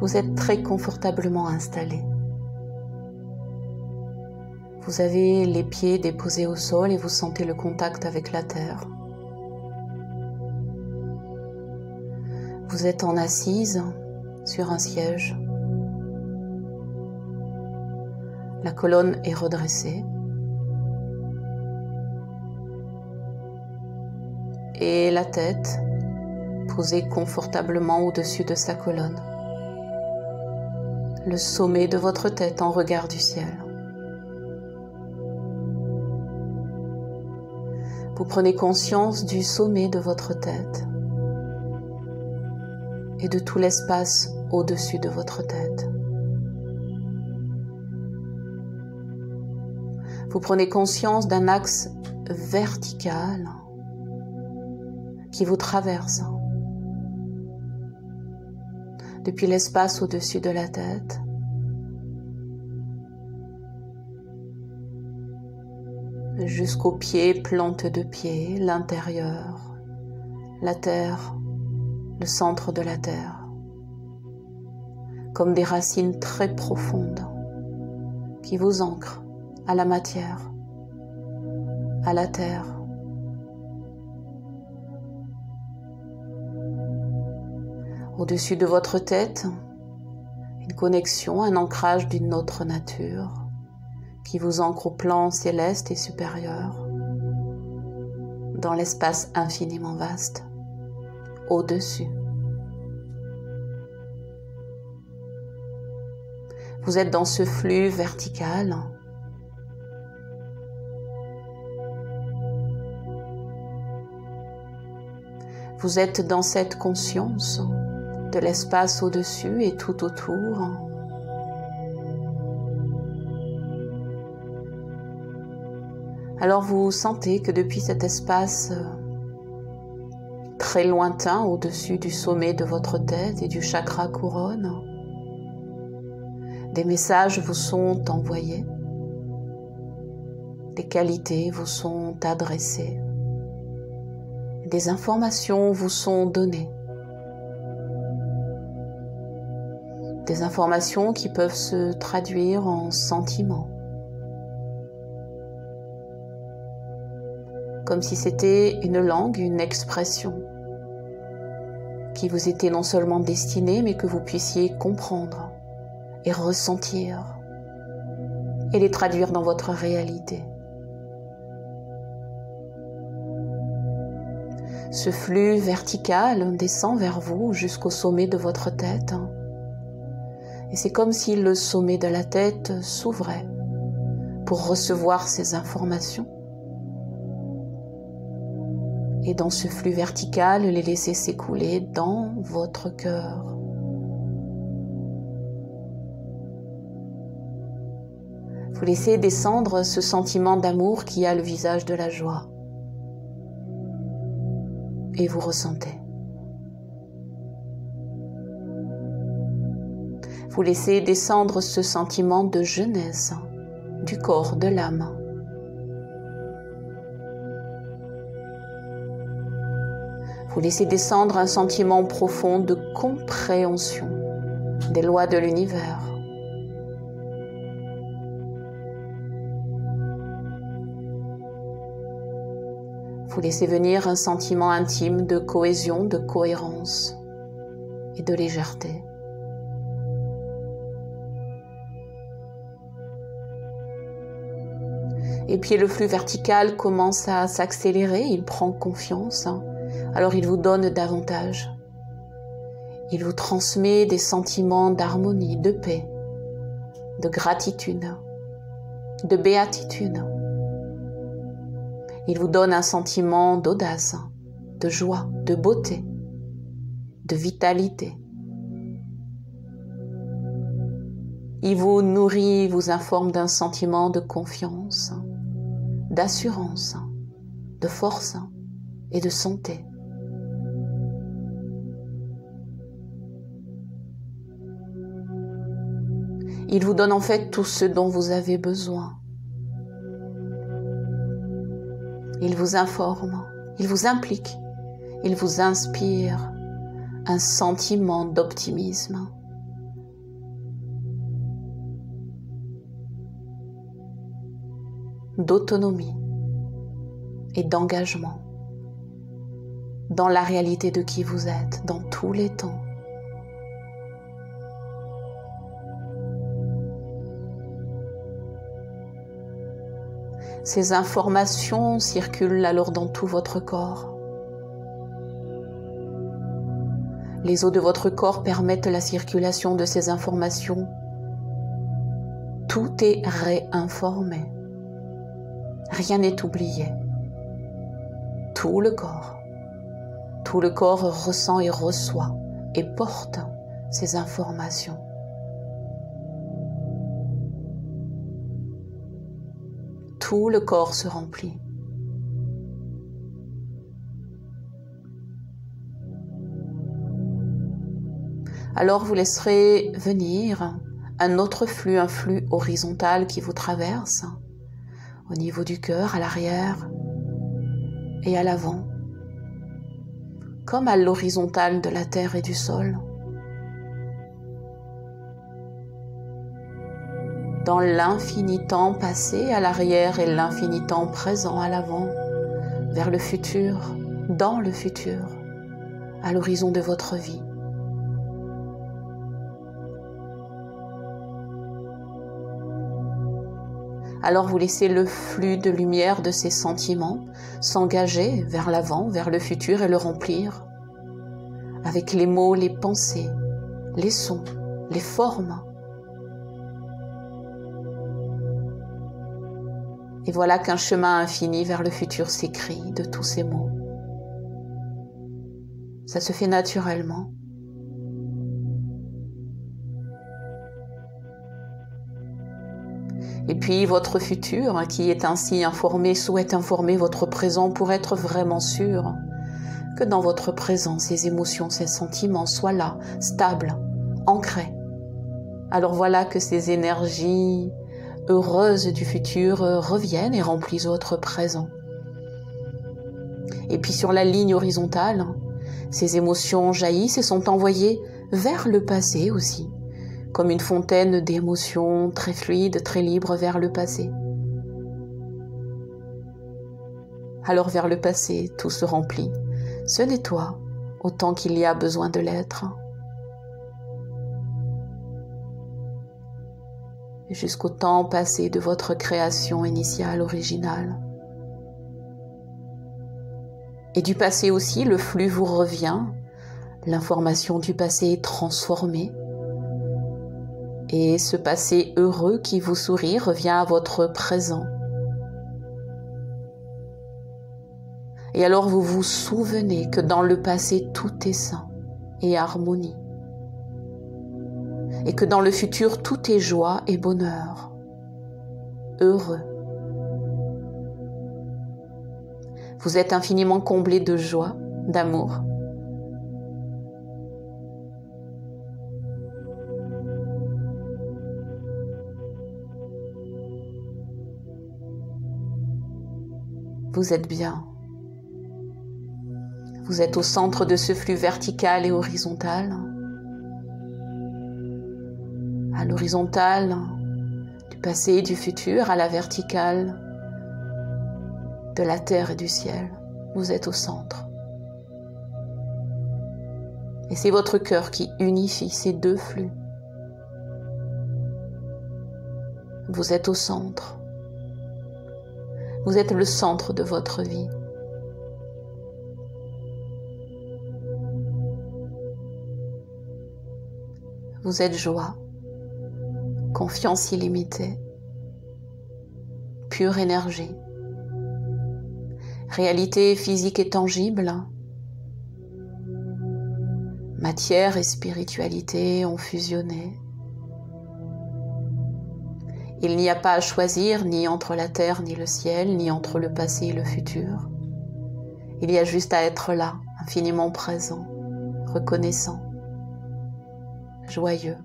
Vous êtes très confortablement installé. Vous avez les pieds déposés au sol et vous sentez le contact avec la terre. Vous êtes en assise sur un siège. La colonne est redressée. Et la tête posée confortablement au-dessus de sa colonne. Le sommet de votre tête en regard du ciel. Vous prenez conscience du sommet de votre tête et de tout l'espace au-dessus de votre tête. Vous prenez conscience d'un axe vertical qui vous traverse depuis l'espace au-dessus de la tête jusqu'aux pieds, plantes de pied, l'intérieur, la terre, le centre de la terre, comme des racines très profondes qui vous ancrent à la matière, à la terre. Au-dessus de votre tête, une connexion, un ancrage d'une autre nature qui vous ancre au plan céleste et supérieur, dans l'espace infiniment vaste, au-dessus. Vous êtes dans ce flux vertical. Vous êtes dans cette conscience de l'espace au-dessus et tout autour. Alors vous sentez que depuis cet espace très lointain au-dessus du sommet de votre tête et du chakra couronne, des messages vous sont envoyés, des qualités vous sont adressées, des informations vous sont données. Des informations qui peuvent se traduire en sentiments. Comme si c'était une langue, une expression qui vous était non seulement destinée, mais que vous puissiez comprendre et ressentir et les traduire dans votre réalité. Ce flux vertical descend vers vous jusqu'au sommet de votre tête. Et c'est comme si le sommet de la tête s'ouvrait pour recevoir ces informations. Et dans ce flux vertical, les laisser s'écouler dans votre cœur. Vous laissez descendre ce sentiment d'amour qui a le visage de la joie. Et vous ressentez. Vous laissez descendre ce sentiment de jeunesse, du corps, de l'âme. Vous laissez descendre un sentiment profond de compréhension des lois de l'univers. Vous laissez venir un sentiment intime de cohésion, de cohérence et de légèreté. Et puis le flux vertical commence à s'accélérer, il prend confiance, alors il vous donne davantage. Il vous transmet des sentiments d'harmonie, de paix, de gratitude, de béatitude. Il vous donne un sentiment d'audace, de joie, de beauté, de vitalité. Il vous nourrit, vous informe d'un sentiment de confiance, d'assurance, de force et de santé. Il vous donne en fait tout ce dont vous avez besoin. Il vous informe, il vous implique, il vous inspire un sentiment d'optimisme, d'autonomie et d'engagement dans la réalité de qui vous êtes, dans tous les temps. Ces informations circulent alors dans tout votre corps. Les os de votre corps permettent la circulation de ces informations. Tout est réinformé. Rien n'est oublié. Tout le corps ressent et reçoit et porte ces informations. Tout le corps se remplit. Alors vous laisserez venir un autre flux, un flux horizontal qui vous traverse au niveau du cœur, à l'arrière et à l'avant, comme à l'horizontale de la terre et du sol. Dans l'infini temps passé à l'arrière et l'infini temps présent à l'avant, vers le futur, dans le futur, à l'horizon de votre vie. Alors vous laissez le flux de lumière de ces sentiments s'engager vers l'avant, vers le futur et le remplir avec les mots, les pensées, les sons, les formes. Et voilà qu'un chemin infini vers le futur s'écrit de tous ces mots. Ça se fait naturellement. Et puis votre futur, qui est ainsi informé, souhaite informer votre présent pour être vraiment sûr que dans votre présent, ces émotions, ces sentiments soient là, stables, ancrés. Alors voilà que ces énergies heureuses du futur reviennent et remplissent votre présent. Et puis sur la ligne horizontale, ces émotions jaillissent et sont envoyées vers le passé aussi, comme une fontaine d'émotions très fluide, très libre vers le passé. Alors vers le passé, tout se remplit, se nettoie autant qu'il y a besoin de l'être. Jusqu'au temps passé de votre création initiale, originale. Et du passé aussi, le flux vous revient, l'information du passé est transformée, et ce passé heureux qui vous sourit revient à votre présent. Et alors vous vous souvenez que dans le passé tout est sain et harmonie. Et que dans le futur tout est joie et bonheur, heureux. Vous êtes infiniment comblé de joie, d'amour. Vous êtes bien. Vous êtes au centre de ce flux vertical et horizontal. À l'horizontale, du passé et du futur, à la verticale, de la terre et du ciel. Vous êtes au centre. Et c'est votre cœur qui unifie ces deux flux. Vous êtes au centre. Vous êtes le centre de votre vie. Vous êtes joie, confiance illimitée, pure énergie, réalité physique et tangible, matière et spiritualité ont fusionné. Il n'y a pas à choisir ni entre la terre ni le ciel, ni entre le passé et le futur. Il y a juste à être là, infiniment présent, reconnaissant, joyeux,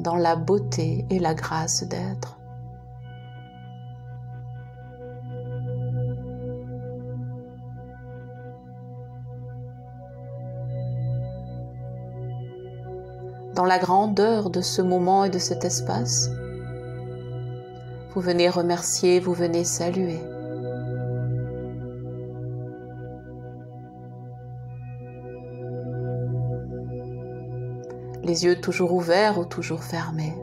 dans la beauté et la grâce d'être. Dans la grandeur de ce moment et de cet espace, Vous venez remercier, vous venez saluer. Les yeux toujours ouverts ou toujours fermés.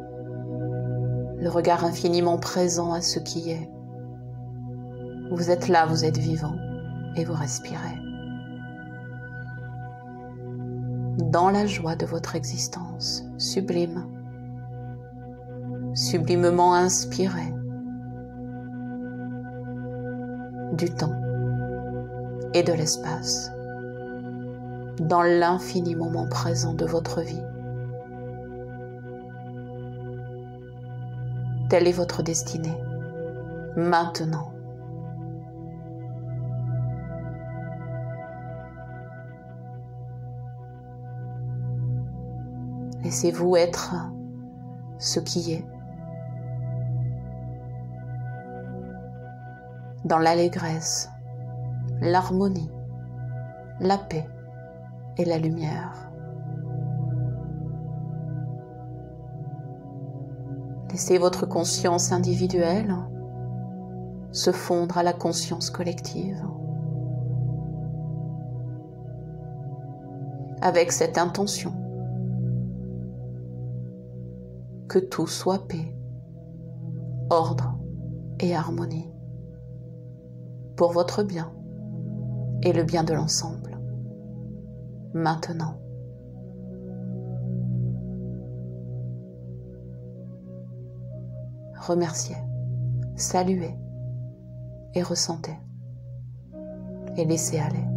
Le regard infiniment présent à ce qui est. Vous êtes là, vous êtes vivant et vous respirez. Dans la joie de votre existence, sublime, sublimement inspiré du temps et de l'espace, dans l'infini moment présent de votre vie. Telle est votre destinée, maintenant. Laissez-vous être ce qui est, dans l'allégresse, l'harmonie, la paix et la lumière. Laissez votre conscience individuelle se fondre à la conscience collective. Avec cette intention que tout soit paix, ordre et harmonie pour votre bien et le bien de l'ensemble. Maintenant. Remerciez, saluez et ressentez et laissez aller.